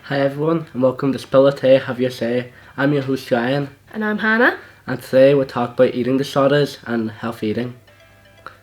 Hi everyone, and welcome to Spill the Tae, Have Your Say. I'm your host Ryan, And I'm Hannah. and today we'll talk about eating disorders and healthy eating.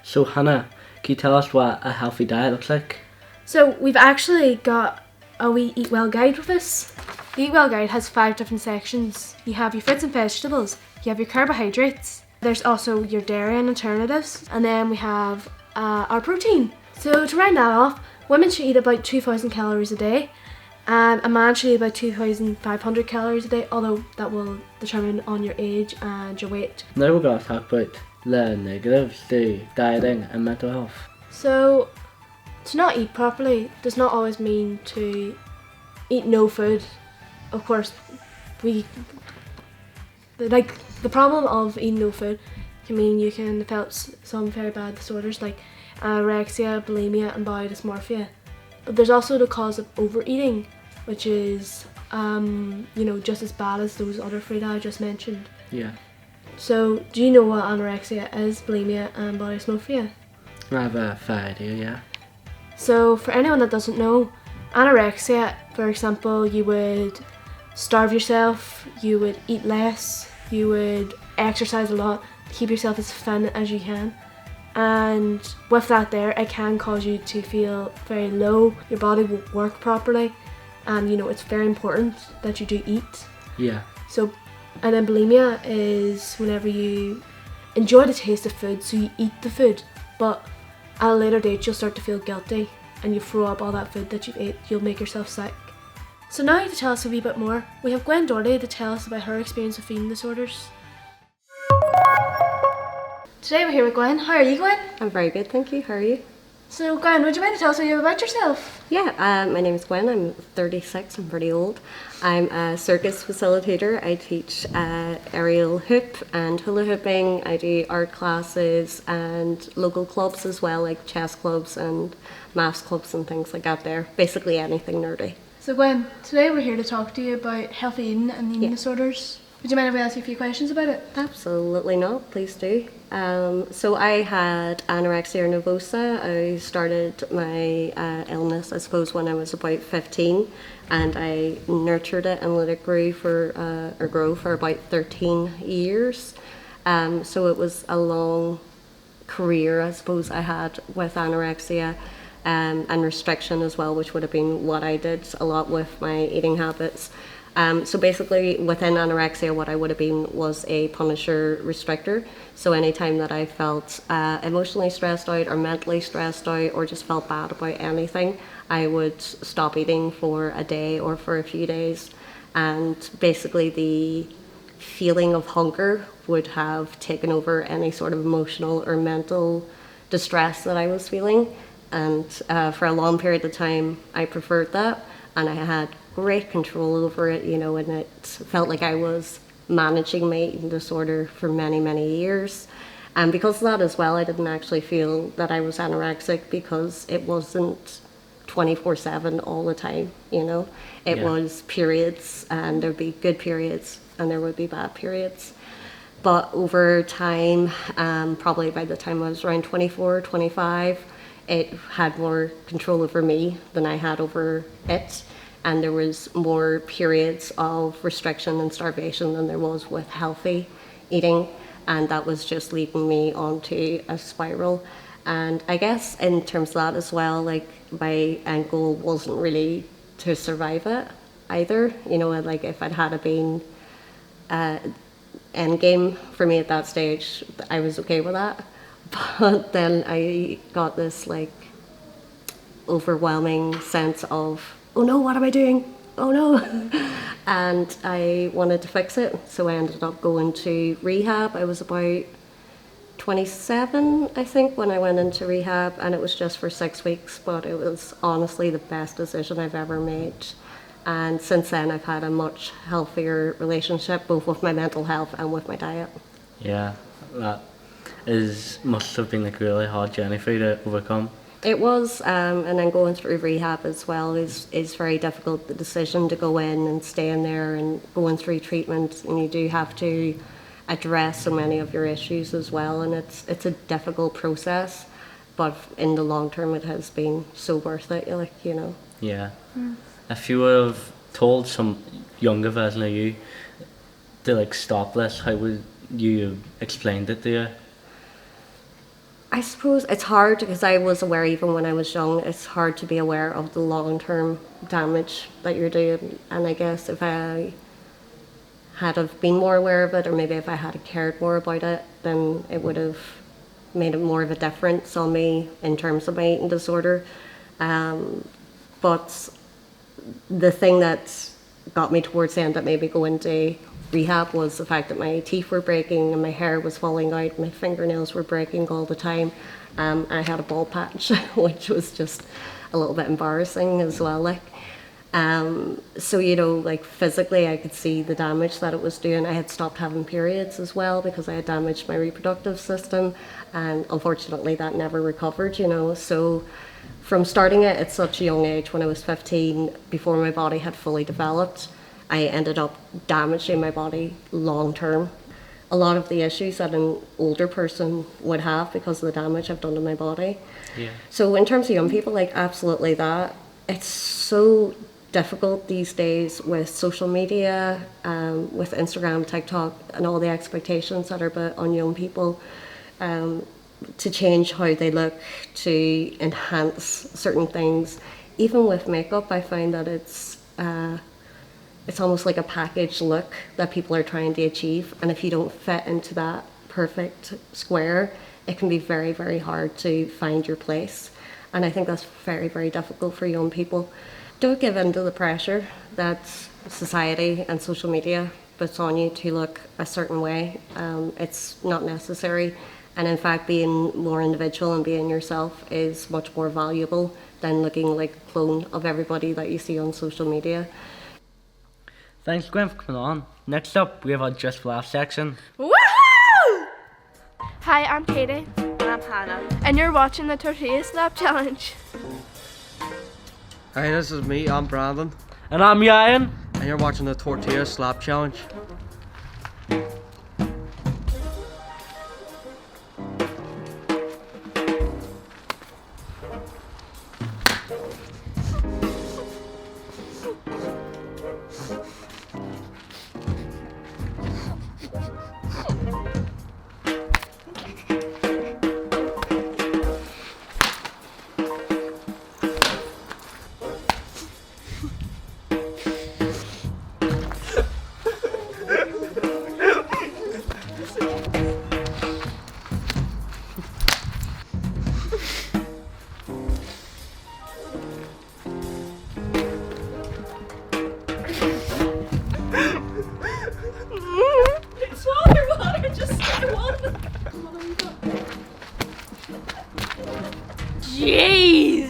So Hannah, can you tell us what a healthy diet looks like? So we've actually got a wee Eat Well guide with us. The Eat Well guide has 5 different sections. You have your fruits and vegetables, you have your carbohydrates, there's also your dairy and alternatives, and then we have our protein. So to round that off, women should eat about 2,000 calories a day, and a man should eat about 2,500 calories a day, although that will determine on your age and your weight. Now we're going to talk about the negatives to dieting and mental health. So to not eat properly does not always mean to eat no food. Of course, the problem of eating no food can mean you can develop some very bad disorders like anorexia, bulimia and body dysmorphia. But there's also the cause of overeating, which is just as bad as those other three that I just mentioned. Yeah. So do you know what anorexia is, bulimia and body dysmorphia? I have a fair idea, yeah. So for anyone that doesn't know, anorexia, for example, you would starve yourself, you would eat less, you would exercise a lot, keep yourself as thin as you can. And with that there, it can cause you to feel very low, your body won't work properly, and it's very important that you do eat. Yeah. So, and then bulimia is whenever you enjoy the taste of food, so you eat the food, but at a later date you'll start to feel guilty and you throw up all that food that you've ate, you'll make yourself sick. So now to tell us a wee bit more, we have Gwen Doherty to tell us about her experience with eating disorders. Today we're here with Gwen. How are you, Gwen? I'm very good, thank you. How are you? So Gwen, would you mind to tell us a bit about yourself? Yeah, my name is Gwen. I'm 36. I'm pretty old. I'm a circus facilitator. I teach aerial hoop and hula hooping. I do art classes and local clubs as well, like chess clubs and maths clubs and things like that there. Basically anything nerdy. So Gwen, today we're here to talk to you about healthy eating and eating disorders. Would you mind if we ask you a few questions about it? Absolutely not, please do. So I had anorexia nervosa. I started my illness, I suppose, when I was about 15, and I nurtured it and let it grow for about 13 years. So it was a long career, I suppose, I had with anorexia. And restriction as well, which would have been what I did a lot with my eating habits. So basically within anorexia, what I would have been was a punisher restrictor. So anytime that I felt emotionally stressed out or mentally stressed out or just felt bad about anything, I would stop eating for a day or for a few days. And basically the feeling of hunger would have taken over any sort of emotional or mental distress that I was feeling. And for a long period of time, I preferred that, and I had great control over it, and it felt like I was managing my eating disorder for many, many years. And because of that as well, I didn't actually feel that I was anorexic because it wasn't 24/7 all the time, It was periods, and there'd be good periods, and there would be bad periods. But over time, probably by the time I was around 24, 25, it had more control over me than I had over it, and there was more periods of restriction and starvation than there was with healthy eating, and that was just leading me onto a spiral. And I guess in terms of that as well, like my end goal wasn't really to survive it either, like if I'd had been end game for me at that stage, I was okay with that. But then I got this overwhelming sense of, oh no, what am I doing? Oh no. And I wanted to fix it. So I ended up going to rehab. I was about 27, I think, when I went into rehab, and it was just for 6 weeks, but it was honestly the best decision I've ever made. And since then I've had a much healthier relationship, both with my mental health and with my diet. Yeah, that must have been a really hard journey for you to overcome. It was, and then going through rehab as well is very difficult. The decision to go in and stay in there and going through treatment, and you do have to address so many of your issues as well, and it's a difficult process, but in the long term it has been so worth it, Yeah. If you would have told some younger version of you to like stop this, how would you explained it to you? I suppose it's hard because I was aware even when I was young, it's hard to be aware of the long-term damage that you're doing. And I guess if I had have been more aware of it, or maybe if I had cared more about it, then it would have made it more of a difference on me in terms of my eating disorder. But the thing that got me towards the end that made me go into rehab was the fact that my teeth were breaking and my hair was falling out, my fingernails were breaking all the time. I had a bald patch, which was just a little bit embarrassing as well. So, you know, like physically I could see the damage that it was doing. I had stopped having periods as well because I had damaged my reproductive system, and unfortunately that never recovered, you know. So from starting it at such a young age, when I was 15, before my body had fully developed, I ended up damaging my body long term. A lot of the issues that an older person would have because of the damage I've done to my body. Yeah. So in terms of young people, like absolutely that. It's so difficult these days with social media, with Instagram, TikTok, and all the expectations that are put on young people to change how they look, to enhance certain things. Even with makeup, I find that it's almost like a packaged look that people are trying to achieve, and if you don't fit into that perfect square, it can be very, very hard to find your place. And I think that's very, very difficult for young people. Don't give in to the pressure that society and social media puts on you to look a certain way. It's not necessary. And in fact, being more individual and being yourself is much more valuable than looking like a clone of everybody that you see on social media. Thanks, Gwen, for coming on. Next up, we have our Just for Laugh section. Woohoo! Hi, I'm Katie. And I'm Hannah. And you're watching the Tortilla Slap Challenge. Hi, this is me, I'm Brandon, And I'm Ryan. and you're watching the Tortilla Slap Challenge. Jeez!